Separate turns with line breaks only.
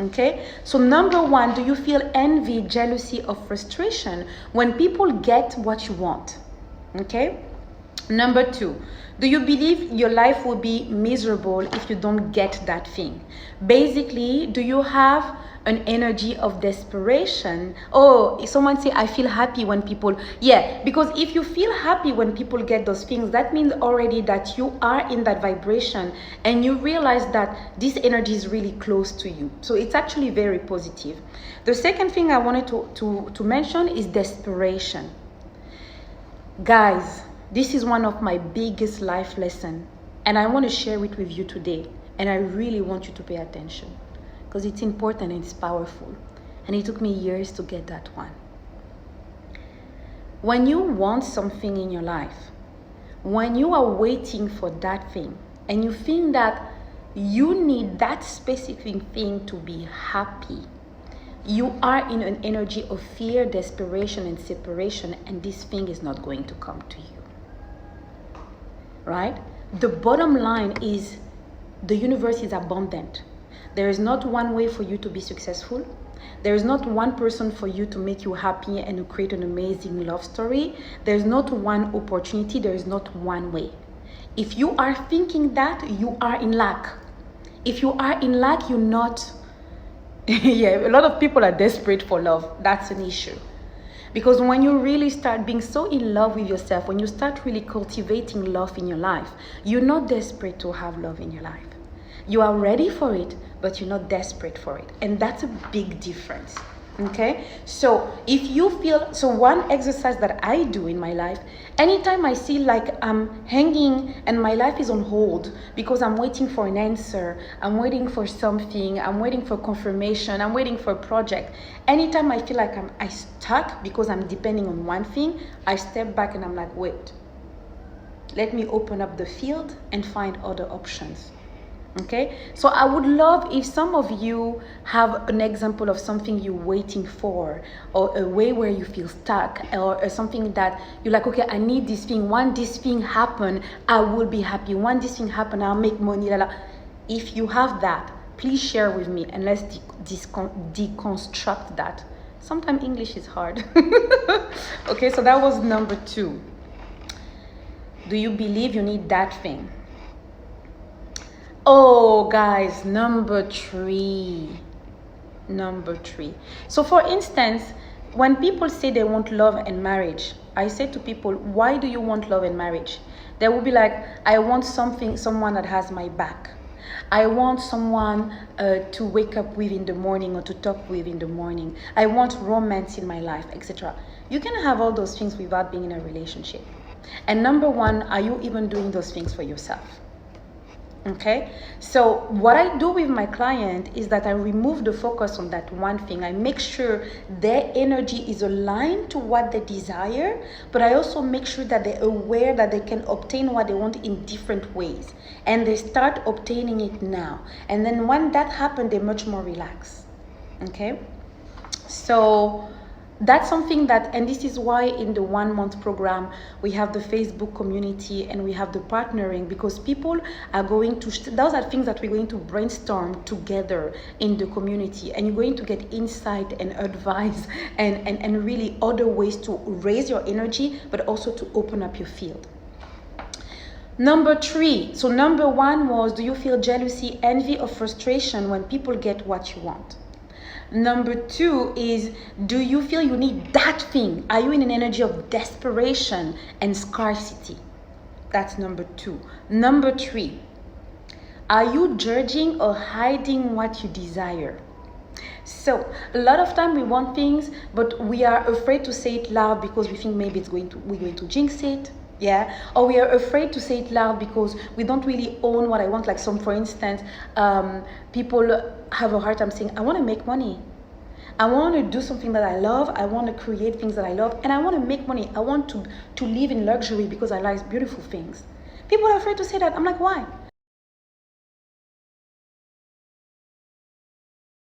Okay, so number one, do you feel envy, jealousy, or frustration when people get what you want? Okay. Number two, do you believe your life will be miserable if you don't get that thing? Basically, do you have an energy of desperation? Oh, someone say, I feel happy when people, yeah, because if you feel happy when people get those things, that means already that you are in that vibration and you realize that this energy is really close to you. So it's actually very positive. The second thing I wanted to mention is desperation. Guys, this is one of my biggest life lessons, and I want to share it with you today. And I really want you to pay attention because it's important and it's powerful. And it took me years to get that one. When you want something in your life, when you are waiting for that thing, and you think that you need that specific thing to be happy, you are in an energy of fear, desperation, and separation, and this thing is not going to come to you. Right? The bottom line is the universe is abundant. There is not one way for you to be successful. There is not one person for you to make you happy and to create an amazing love story. There is not one opportunity. There is not one way. If you are thinking that, you are in lack. If you are in lack, you're not. Yeah, a lot of people are desperate for love. That's an issue. Because when you really start being so in love with yourself, when you start really cultivating love in your life, you're not desperate to have love in your life. You are ready for it, but you're not desperate for it. And that's a big difference. Okay? So if you feel, so one exercise that I do in my life, anytime I see like I'm hanging and my life is on hold because I'm waiting for an answer, I'm waiting for something, I'm waiting for confirmation, I'm waiting for a project. Anytime I feel like I stuck because I'm depending on one thing, I step back and I'm like, wait, let me open up the field and find other options. Okay, so I would love if some of you have an example of something you're waiting for, or a way where you feel stuck, or something that you're like, okay, I need this thing. When this thing happen, I will be happy. When this thing happen, I'll make money. If you have that, please share with me and let's deconstruct that. Sometimes English is hard. Okay, so that was number two. Do you believe you need that thing? Oh, guys, number three. So for instance, when people say they want love and marriage, I say to people, why do you want love and marriage? They will be like, I want someone that has my back. I want someone to wake up with in the morning or to talk with in the morning. I want romance in my life, etc. You can have all those things without being in a relationship. And number one, are you even doing those things for yourself? Okay, so what I do with my client is that I remove the focus on that one thing. I make sure their energy is aligned to what they desire, but I also make sure that they're aware that they can obtain what they want in different ways, and they start obtaining it now. And then when that happens, they're much more relaxed. Okay, so that's something that, and this is why in the 1 month program we have the Facebook community and we have the partnering, because people are going to, those are things that we're going to brainstorm together in the community, and you're going to get insight and advice and really other ways to raise your energy, but also to open up your field. Number three, so number one was, do you feel jealousy, envy, or frustration when people get what you want? Number two is, do you feel you need that thing? Are you in an energy of desperation and scarcity? That's number two. Number three, are you judging or hiding what you desire? So a lot of time we want things, but we are afraid to say it loud because we think maybe we're going to jinx it. Yeah, or we are afraid to say it loud because we don't really own what I want. Like for instance, people have a hard time saying, I want to make money. I want to do something that I love. I want to create things that I love, and I want to make money. I want to live in luxury because I like beautiful things. People are afraid to say that. I'm like, why?